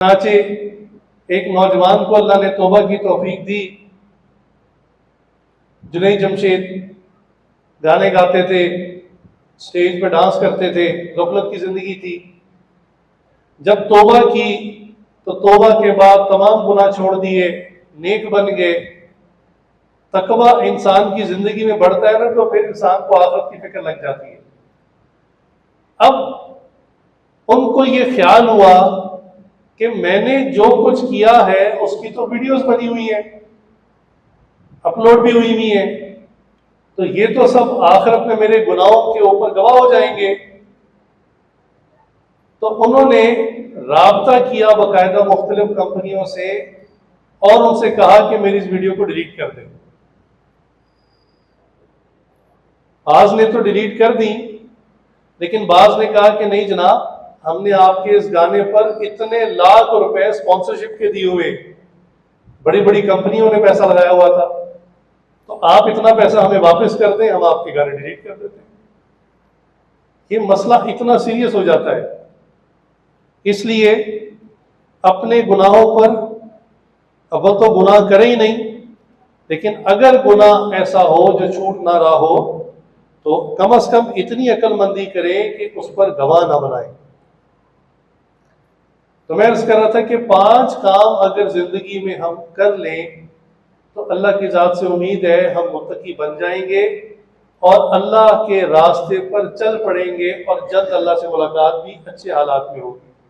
चनाचे एक नौजवान को अल्लाह ने तौबा की तौफीक दी। जुनैद जमशेद गाने गाते थे, स्टेज पे डांस करते थे, गफलत की जिंदगी थी। जब तौबा की तो तौबा के बाद तमाम गुनाह छोड़ दिए, नेक बन गए। तकवा इंसान की जिंदगी में बढ़ता है ना, तो फिर इंसान को आखिरत की फिक्र लग जाती है। अब उनको ये ख्याल हुआ कि मैंने जो कुछ किया है उसकी तो वीडियोस बनी हुई है, अपलोड भी हुई है, तो ये तो सब आखिरत में मेरे गुनाहों के ऊपर गवाह हो जाएंगे। तो उन्होंने राब्ता किया बाकायदा मुख्तलिफ कंपनियों से और उनसे कहा कि मेरी इस वीडियो को डिलीट कर दें। बाज ने तो डिलीट कर दी, लेकिन बाज ने कहा कि नहीं जनाब, हमने आपके इस गाने पर इतने लाख रुपए स्पॉन्सरशिप के दिए हुए, बड़ी बड़ी कंपनियों ने पैसा लगाया हुआ था, तो आप इतना पैसा हमें वापस कर दें, हम आपके गाने डिलीट कर देते हैं। ये मसला इतना सीरियस हो जाता है। इसलिए अपने गुनाहों पर अव्वल तो गुनाह करे ही नहीं, लेकिन अगर गुनाह ऐसा हो जो छूट ना रहा हो तो कम से कम इतनी अक्लमंदी करें कि उस पर गवाह ना बनाए। तो मैं अर्ज कर रहा था कि 5 काम अगर जिंदगी में हम कर लें तो अल्लाह की जात से उम्मीद है हम मुत्तकी बन जाएंगे और अल्लाह के रास्ते पर चल पड़ेंगे और जल्द अल्लाह से मुलाकात भी अच्छे हालात में होगी।